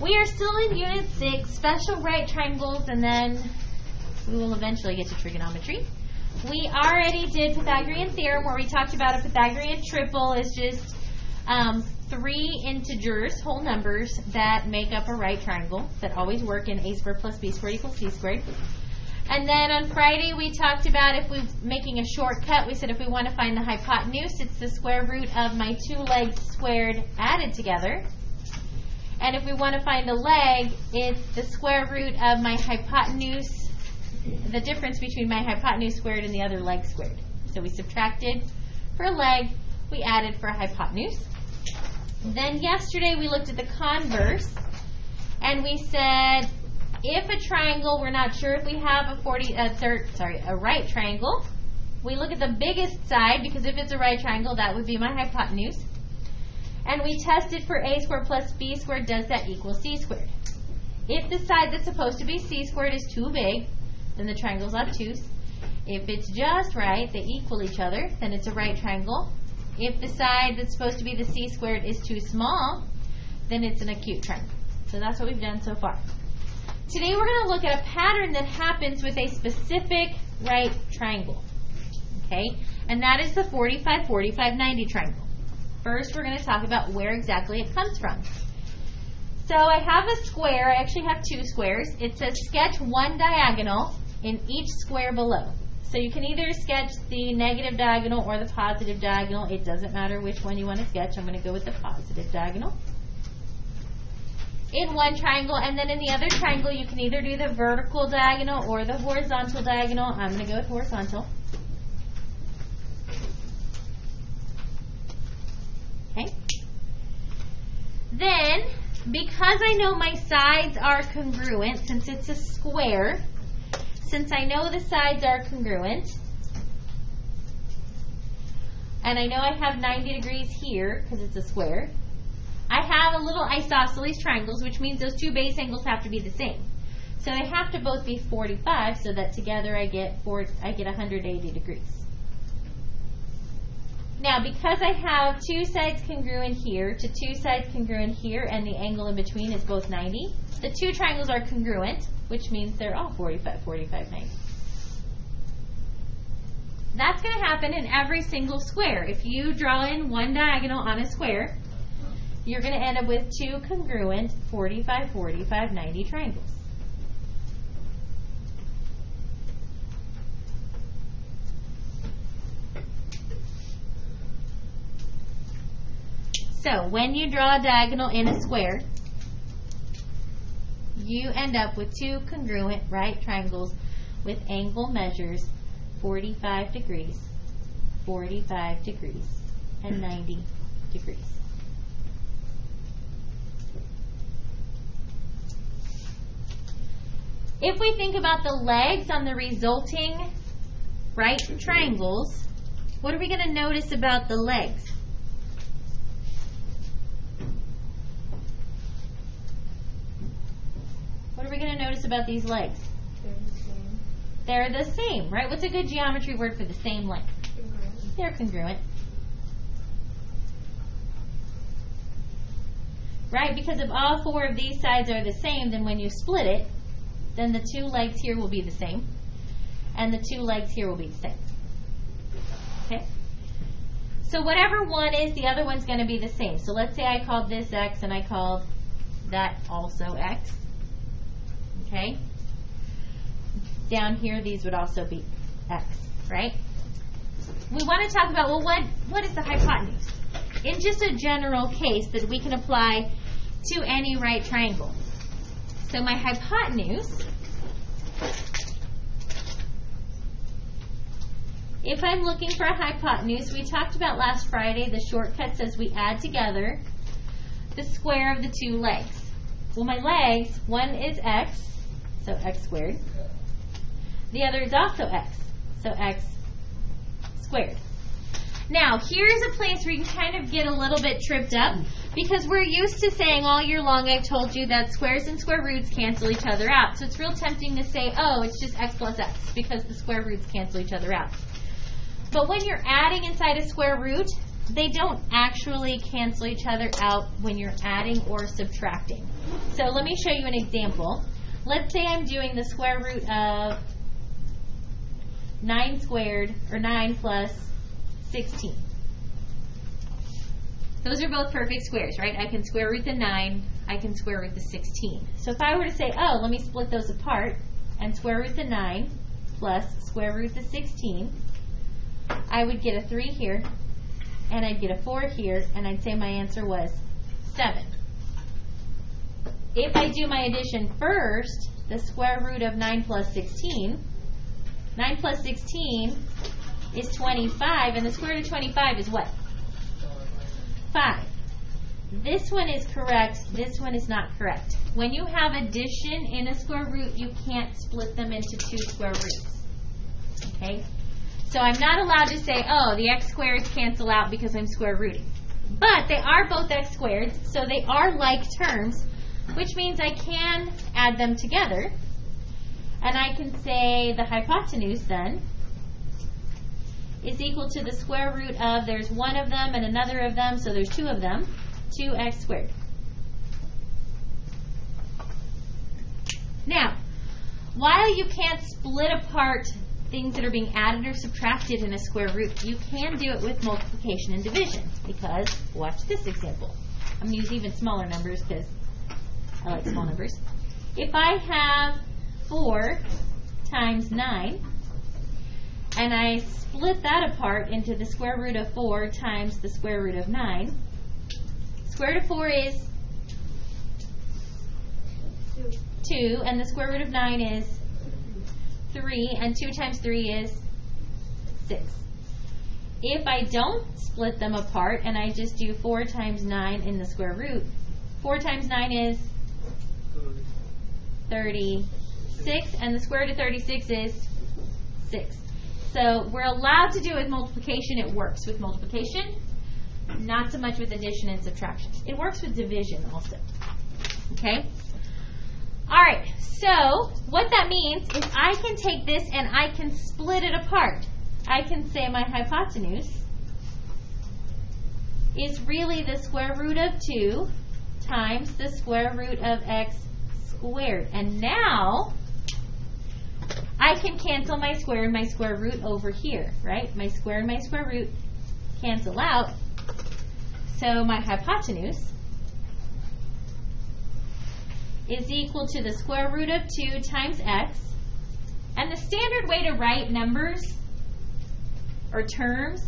We are still in Unit 6, special right triangles, and then we will eventually get to trigonometry. We already did Pythagorean Theorem, where we talked about a Pythagorean triple is just 3 integers, whole numbers, that make up a right triangle, that always work in a squared plus b squared equals c squared. And then on Friday we talked about if we're making a shortcut, we said if we want to find the hypotenuse, it's the square root of my 2 legs squared added together. And if we want to find the leg, it's the square root of my hypotenuse, the difference between my hypotenuse squared and the other leg squared. So we subtracted for a leg, we added for a hypotenuse. Then yesterday we looked at the converse, and we said if a triangle, we're not sure if we have a right triangle, we look at the biggest side, because if it's a right triangle, that would be my hypotenuse. And we tested for a squared plus b squared, does that equal c squared? If the side that's supposed to be c squared is too big, then the triangle's obtuse. If it's just right, they equal each other, then it's a right triangle. If the side that's supposed to be the c squared is too small, then it's an acute triangle. So that's what we've done so far. Today we're going to look at a pattern that happens with a specific right triangle. Okay? And that is the 45, 45, 90 triangle. First, we're going to talk about where exactly it comes from. So I have a square. I actually have 2 squares. It says sketch 1 diagonal in each square below. So you can either sketch the negative diagonal or the positive diagonal. It doesn't matter which one you want to sketch. I'm going to go with the positive diagonal in one triangle. And then in the other triangle, you can either do the vertical diagonal or the horizontal diagonal. I'm going to go with horizontal. Okay. Then, because I know my sides are congruent, since it's a square, since I know the sides are congruent, and I know I have 90 degrees here because it's a square, I have a little isosceles triangles, which means those 2 base angles have to be the same. So they have to both be 45, so that together I get 180 degrees. Now, because I have 2 sides congruent here to 2 sides congruent here, and the angle in between is both 90, the 2 triangles are congruent, which means they're all 45, 45, 90. That's going to happen in every single square. If you draw in one diagonal on a square, you're going to end up with 2 congruent 45, 45, 90 triangles. So when you draw a diagonal in a square, you end up with 2 congruent right triangles with angle measures 45 degrees, 45 degrees, and 90 degrees. If we think about the legs on the resulting right triangles, what are we going to notice about the legs? What are we going to notice about these legs? They're the same, right? What's a good geometry word for the same length? Congruent. They're congruent. Right? Because if all 4 of these sides are the same, then when you split it, then the 2 legs here will be the same, and the 2 legs here will be the same. Okay? So whatever one is, the other one's going to be the same. So let's say I called this x and I called that also x. Okay? Down here, these would also be x, right? We want to talk about, well, what is the hypotenuse? In just a general case that we can apply to any right triangle. So my hypotenuse, if I'm looking for a hypotenuse, we talked about last Friday, the shortcut says we add together the square of the 2 legs. Well, my legs, one is x, so x squared. The other is also x, so x squared. Now, here's a place where you can kind of get a little bit tripped up, because we're used to saying all year long, I've told you that squares and square roots cancel each other out. So it's real tempting to say, oh, it's just x plus x, because the square roots cancel each other out. But when you're adding inside a square root, they don't actually cancel each other out when you're adding or subtracting. So let me show you an example. Let's say I'm doing the square root of 9 squared, or 9 plus 16. Those are both perfect squares, right? I can square root the 9, I can square root the 16. So if I were to say, oh, let me split those apart and square root the 9 plus square root the 16, I would get a 3 here, and I'd get a 4 here, and I'd say my answer was 7. If I do my addition first, the square root of 9 plus 16, 9 plus 16 is 25, and the square root of 25 is what? 5. This one is correct, this one is not correct. When you have addition in a square root, you can't split them into 2 square roots. Okay? So I'm not allowed to say, oh, the x squareds cancel out because I'm square rooting. But they are both x squareds, so they are like terms, which means I can add them together. And I can say the hypotenuse then is equal to the square root of, there's one of them and another of them, so there's 2 of them, 2x squared. Now, while you can't split apart things that are being added or subtracted in a square root, you can do it with multiplication and division, because, watch this example. I'm going to use even smaller numbers because I like small numbers. If I have 4 times 9, and I split that apart into the square root of 4 times the square root of 9, square root of 4 is 2, and the square root of 9 is 3, and 2 times 3 is 6. If I don't split them apart and I just do 4 times 9 in the square root, 4 times 9 is 36, and the square root of 36 is 6. So we're allowed to do it with multiplication. It works with multiplication, not so much with addition and subtraction. It works with division also. Okay? Alright, so what that means is I can take this and I can split it apart. I can say my hypotenuse is really the square root of 2 times the square root of x squared. And now I can cancel my square and my square root over here, right? My square and my square root cancel out. So my hypotenuse is equal to the square root of 2 times x. And the standard way to write numbers or terms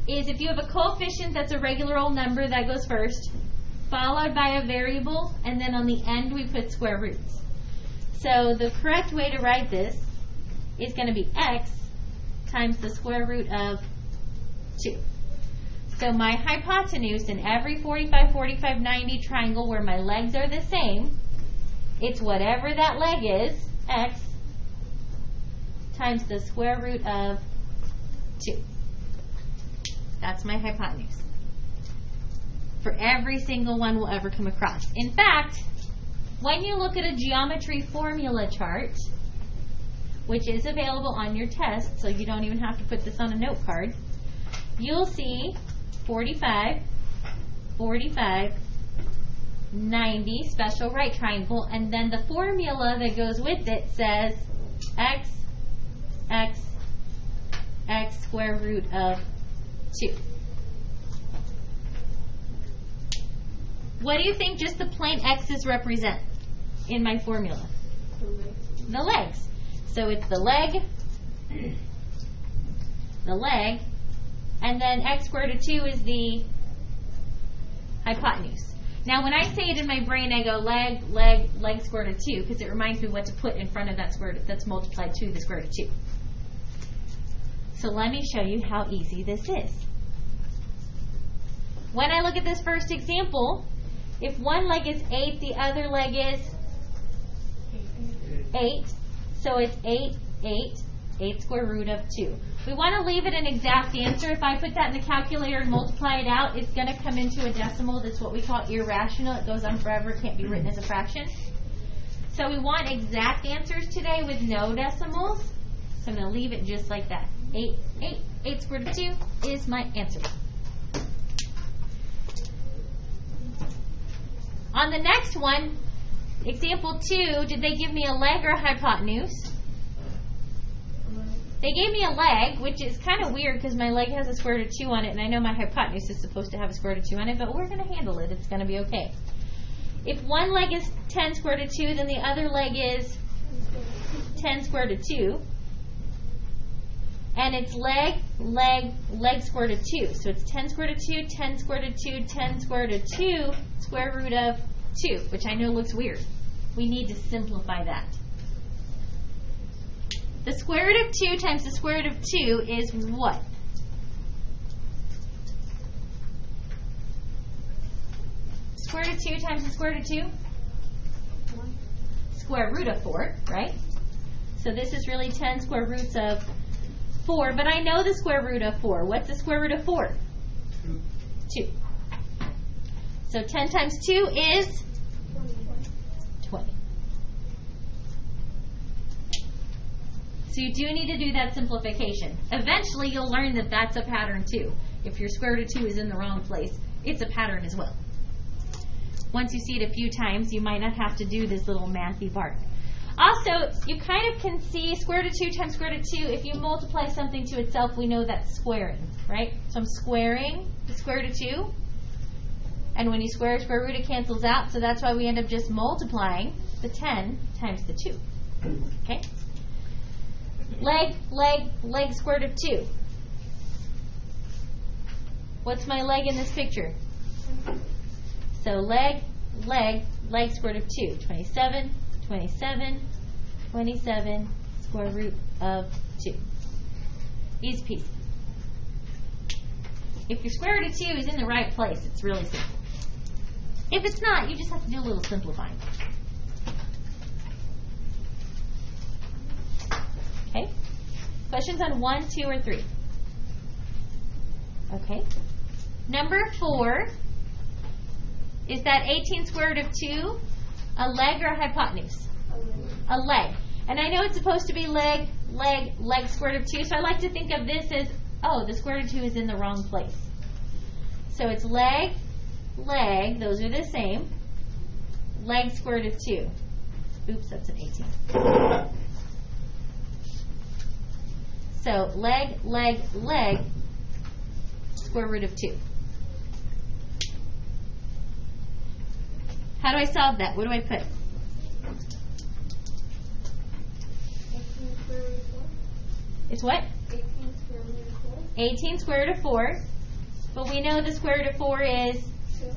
is if you have a coefficient that's a regular old number that goes first, followed by a variable, and then on the end we put square roots. So the correct way to write this is going to be x times the square root of 2. So my hypotenuse in every 45, 45, 90 triangle where my legs are the same, it's whatever that leg is, x, times the square root of 2. That's my hypotenuse. For every single one we'll ever come across. In fact, when you look at a geometry formula chart, which is available on your test, so you don't even have to put this on a note card, you'll see 45, 45, 90, special right triangle, and then the formula that goes with it says x, x, x square root of 2. What do you think just the plain x's represent in my formula? The legs. So it's the leg, and then x squared of 2 is the hypotenuse. Now when I say it in my brain, I go leg, leg, leg squared of 2, because it reminds me what to put in front of that square root that's multiplied to the square root of 2. So let me show you how easy this is. When I look at this first example, if one leg is 8, the other leg is 8. So it's 8, 8, 8 square root of 2. We want to leave it an exact answer. If I put that in the calculator and multiply it out, it's going to come into a decimal. That's what we call irrational. It goes on forever. It can't be written as a fraction. So we want exact answers today with no decimals. So I'm going to leave it just like that. 8, 8, 8 squared root of 2 is my answer. On the next one, example 2, did they give me a leg or a hypotenuse? They gave me a leg, which is kind of weird because my leg has a square root of 2 on it, and I know my hypotenuse is supposed to have a square root of 2 on it, but we're going to handle it. It's going to be okay. If one leg is 10 square root of 2, then the other leg is 10 square root of 2. And it's leg, leg, leg square root of 2. So it's 10 square root of 2, 10 square root of 2, 10 square root of 2, square root of 2, which I know looks weird. We need to simplify that. The square root of 2 times the square root of 2 is what? Square root of 2 times the square root of 2? 1. Square root of 4, right? So this is really 10 square roots of 4, but I know the square root of 4. What's the square root of 4? 2. So 10 times 2 is 20. So you do need to do that simplification. Eventually you'll learn that that's a pattern too. If your square root of 2 is in the wrong place, it's a pattern as well. Once you see it a few times, you might not have to do this little mathy part. Also, you kind of can see square root of 2 times square root of 2. If you multiply something to itself, we know that's squaring, right? So I'm squaring the square root of 2. And when you square square root, it cancels out. So that's why we end up just multiplying the 10 times the 2. Okay? Leg, leg, leg square root of 2. What's my leg in this picture? So leg, leg, leg square root of 2. 27, 27, 27, square root of 2. Easy peasy. If your square root of 2 is in the right place, it's really simple. If it's not, you just have to do a little simplifying. Okay? Questions on 1, 2, or 3? Okay. Number 4, is that 18 square root of 2 a leg or a hypotenuse? A leg. And I know it's supposed to be leg, leg, leg square root of 2, so I like to think of this as, oh, the square root of 2 is in the wrong place. So it's leg, leg, those are the same, leg square root of 2. Oops, that's an 18. So leg, leg, leg, square root of 2. How do I solve that? What do I put? 18 square root of 4. It's what? 18 square root of 4. 18 square root of 4. But we know the square root of 4 is 2.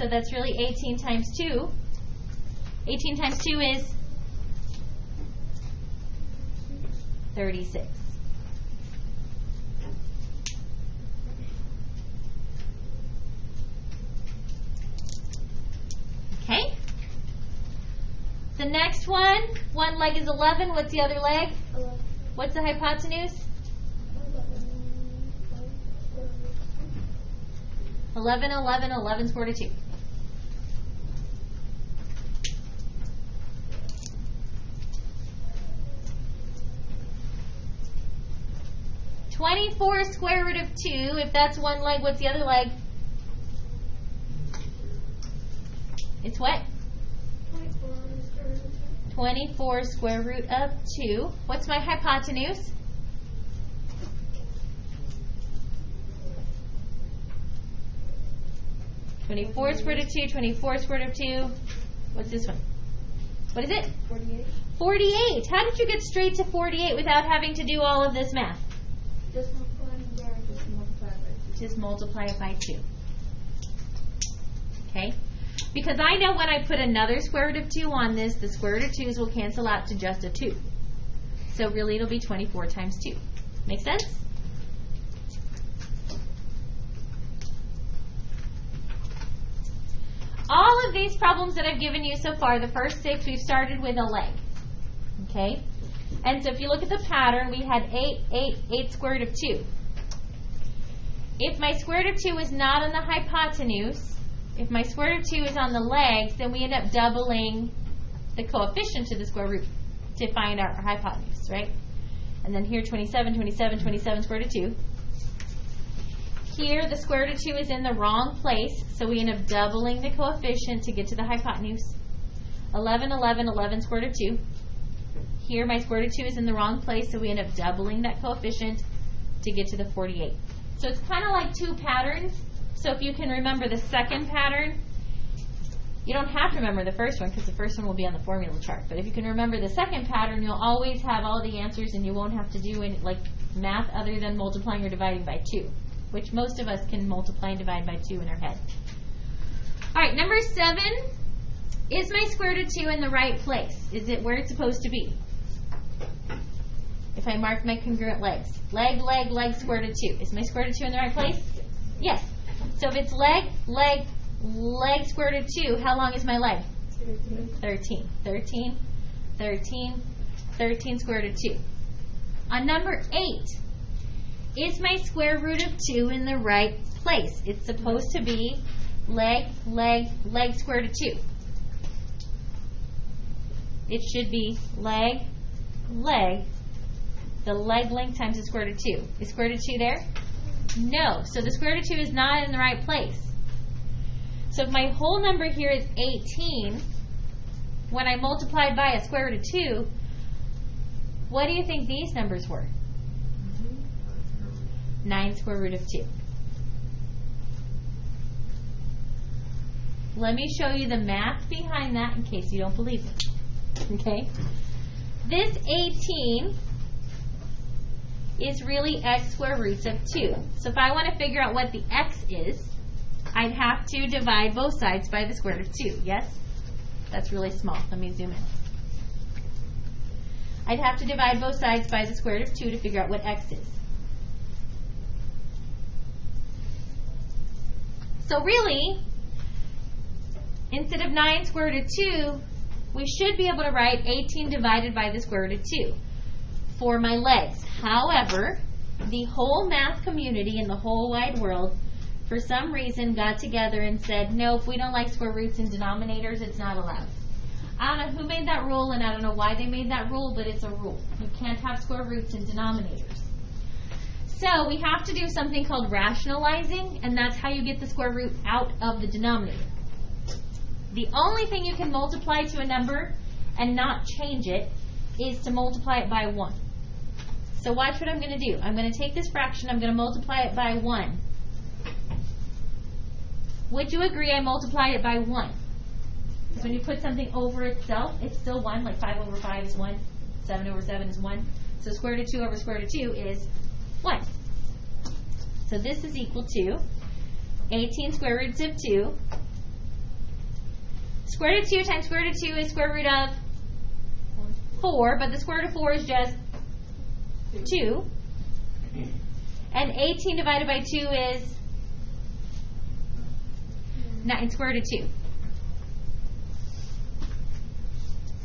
so that's really 18 times 2. 18 times 2 is 36. Okay? The next one leg is 11. What's the other leg? 11. What's the hypotenuse? 11, 11, 11 square root of 2. (24) square root of 2. If that's one leg, what's the other leg? It's what? 24 square root of 2. What's my hypotenuse? (24 square root of 2, 24 square root of 2. What's this one? What is it? 48. 48. How did you get straight to 48 without having to do all of this math? Just multiply by 2. Just multiply it by 2. Okay? Because I know when I put another square root of 2 on this, the square root of 2's will cancel out to just a 2. So really it'll be 24 times 2. Make sense? All of these problems that I've given you so far, the first 6, we've started with a leg. Okay? And so if you look at the pattern, we had 8, 8, 8 square root of 2. If my square root of 2 is not on the hypotenuse, if my square root of 2 is on the legs, then we end up doubling the coefficient to the square root to find our hypotenuse, right? And then here 27, 27, 27 square root of 2. Here, the square root of 2 is in the wrong place, so we end up doubling the coefficient to get to the hypotenuse. 11, 11, 11 square root of 2. Here, my square root of 2 is in the wrong place, so we end up doubling that coefficient to get to the 48. So it's kind of like two patterns. So if you can remember the second pattern, you don't have to remember the first one because the first one will be on the formula chart. But if you can remember the second pattern, you'll always have all the answers and you won't have to do any math other than multiplying or dividing by 2, which most of us can multiply and divide by 2 in our head. All right, number 7, is my square root of 2 in the right place? Is it where it's supposed to be? If I mark my congruent legs, leg, leg, leg, square root of 2. Is my square root of 2 in the right place? Yes. So if it's leg, leg, leg, square root of 2, how long is my leg? 13. 13, 13, 13 square root of 2. On number 8, is my square root of 2 in the right place? It's supposed to be leg, leg, leg, square root of 2. It should be leg, leg, the leg length times the square root of 2. Is square root of 2 there? No. So the square root of 2 is not in the right place. So if my whole number here is 18, when I multiplied by a square root of 2, what do you think these numbers were? 9 square root of 2. Let me show you the math behind that in case you don't believe it. Okay? This 18 is really x square roots of 2. So if I want to figure out what the x is, I'd have to divide both sides by the square root of 2. Yes? That's really small. Let me zoom in. I'd have to divide both sides by the square root of 2 to figure out what x is. So really, instead of 9 square root of 2, we should be able to write 18 divided by the square root of 2 for my legs. However, the whole math community in the whole wide world, for some reason, got together and said, no, if we don't like square roots in denominators, it's not allowed. I don't know who made that rule, and I don't know why they made that rule, but it's a rule. You can't have square roots in denominators. So we have to do something called rationalizing, and that's how you get the square root out of the denominator. The only thing you can multiply to a number and not change it is to multiply it by 1. So watch what I'm going to do. I'm going to take this fraction, I'm going to multiply it by 1. Would you agree I multiplied it by 1? Because when you put something over itself, it's still 1, like 5 over 5 is 1, 7 over 7 is 1. So square root of 2 over square root of 2 is 1. So this is equal to 18 square roots of 2. Square root of 2 times square root of 2 is square root of 4, but the square root of 4 is just 2. And 18 divided by 2 is 9 square root of 2.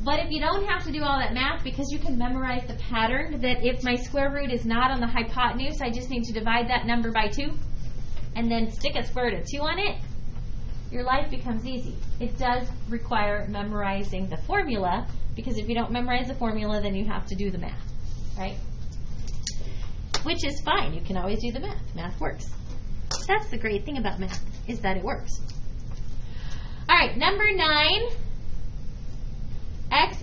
But if you don't have to do all that math, because you can memorize the pattern that if my square root is not on the hypotenuse, I just need to divide that number by 2 and then stick a square root of 2 on it, your life becomes easy. It does require memorizing the formula, because if you don't memorize the formula, then you have to do the math, right? Which is fine. You can always do the math. Math works. That's the great thing about math, is that it works. All right, number 9, x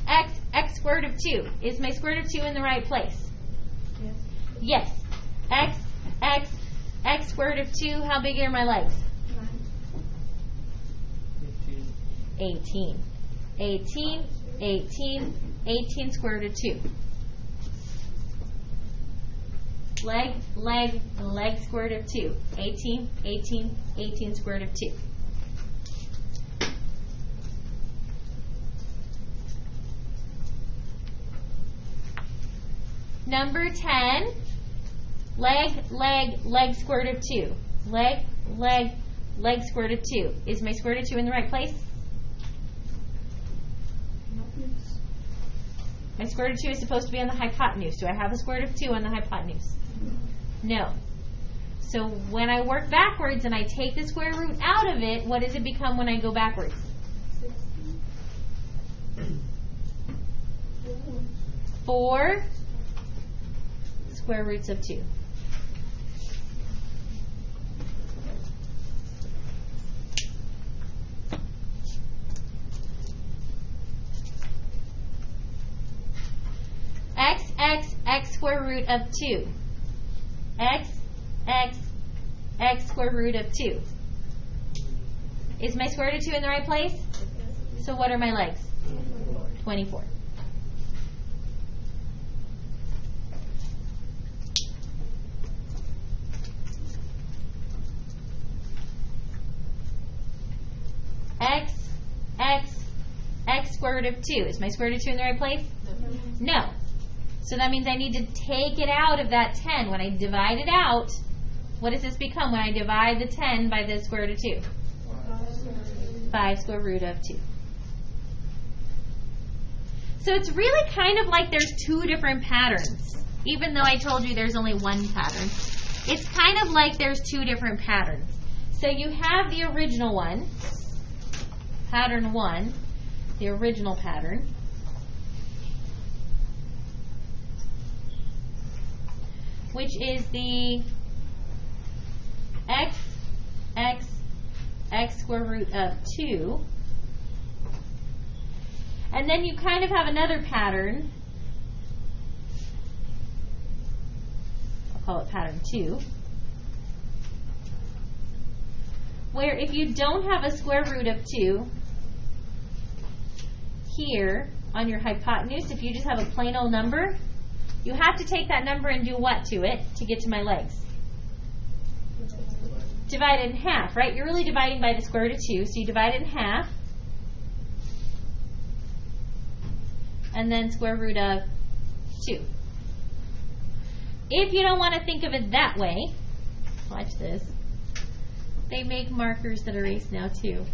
square root of 2. Is my square root of 2 in the right place? Yes. Yes. X square root of 2. How big are my legs? 18. 18, 18, 18 square root of 2. Leg, leg, leg square root of 2. 18, 18, 18 square root of 2. Number 10, leg, leg, leg square root of 2. Leg, leg, leg square root of 2. Is my square root of 2 in the right place? My square root of 2 is supposed to be on the hypotenuse. Do I have a square root of 2 on the hypotenuse? No. So when I work backwards and I take the square root out of it, what does it become when I go backwards? 4 square roots of 2. square root of 2. X square root of 2. Is my square root of 2 in the right place? So what are my legs? 24. X square root of 2. Is my square root of 2 in the right place? No. So that means I need to take it out of that 10. When I divide it out, what does this become when I divide the 10 by the square root of 2? 5 square root of 2. So it's really kind of like there's two different patterns. Even though I told you there's only one pattern, it's kind of like there's two different patterns. So you have the original one, pattern 1, the original pattern. Which is the x square root of 2. And then you kind of have another pattern. I'll call it pattern 2. Where if you don't have a square root of 2, here on your hypotenuse, if you just have a plain old number, you have to take that number and do what to it to get to my legs? Divide it in half, right? You're really dividing by the square root of 2, so you divide it in half. And then square root of 2. If you don't want to think of it that way, watch this. They make markers that erase now too.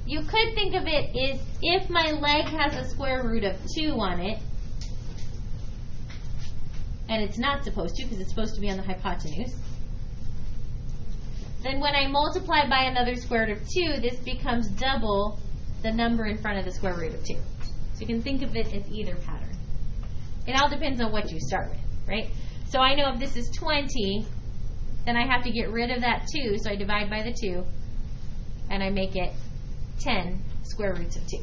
You could think of it as if my leg has a square root of 2 on it, and it's not supposed to because it's supposed to be on the hypotenuse, then when I multiply by another square root of 2, this becomes double the number in front of the square root of 2. So you can think of it as either pattern. It all depends on what you start with, right? So I know if this is 20, then I have to get rid of that 2, so I divide by the 2, and I make it 10 square roots of 2.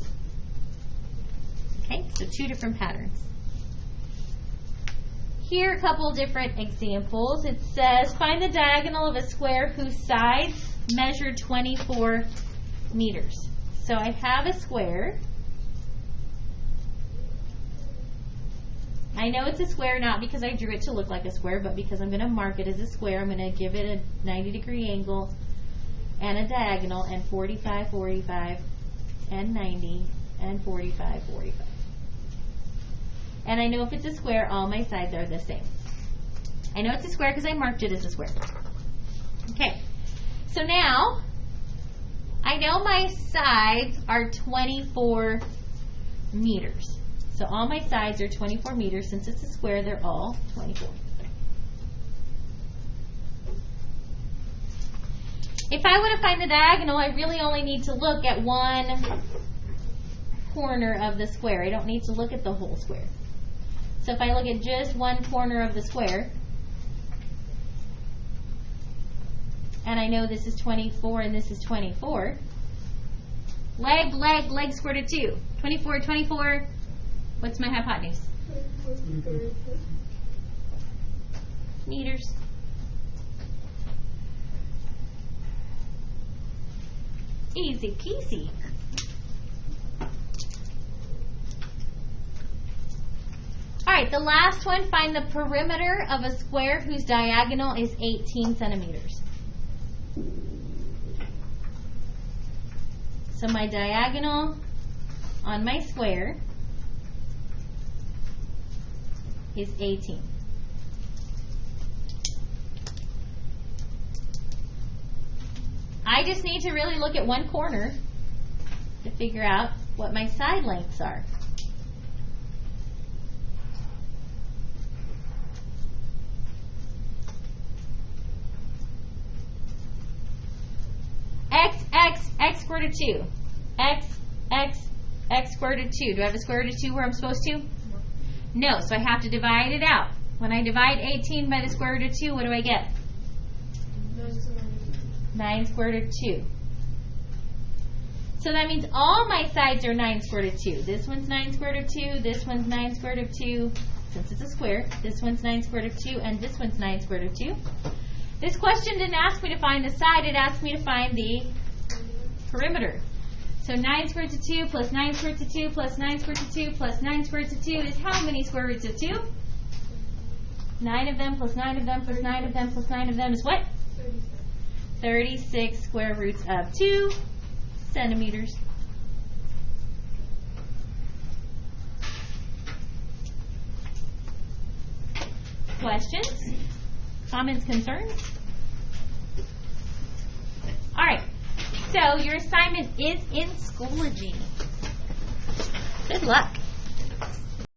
Okay, so two different patterns. Here are a couple different examples. It says, find the diagonal of a square whose sides measure 24 meters. So I have a square. I know it's a square not because I drew it to look like a square, but because I'm going to mark it as a square. I'm going to give it a 90-degree angle and a diagonal, and 45, 45, and 90, and 45, 45. And I know if it's a square, all my sides are the same. I know it's a square because I marked it as a square. Okay, so now I know my sides are 24 meters. So all my sides are 24 meters. Since it's a square, they're all 24. If I want to find the diagonal, I really only need to look at one corner of the square. I don't need to look at the whole square. So if I look at just one corner of the square, and I know this is 24 and this is 24, leg square root of 2. 24, 24, what's my hypotenuse? Meters. Easy peasy. Alright, the last one, find the perimeter of a square whose diagonal is 18 centimeters. So my diagonal on my square is 18. I just need to really look at one corner to figure out what my side lengths are. X square root of 2. X square root of 2. Do I have a square root of 2 where I'm supposed to? No, so I have to divide it out. When I divide 18 by the square root of 2, what do I get? 9 square root of 2. So that means all my sides are 9 squared root of 2. This one's 9 squared root of 2, this one's 9 squared root of 2, since it's a square. This one's 9 squared root of 2, and this one's 9 squared root of 2. This question didn't ask me to find the side, it asked me to find the perimeter. So 9 squared root of 2 plus 9 squared root of 2 plus 9 squared root of 2 plus 9 squared root of 2 is how many square roots of 2? 9 of them plus 9 of them plus 9 of them plus 9 of them is what? 36 square roots of 2 centimeters. Questions? Comments? Concerns? Alright, so your assignment is in Schoology. Good luck.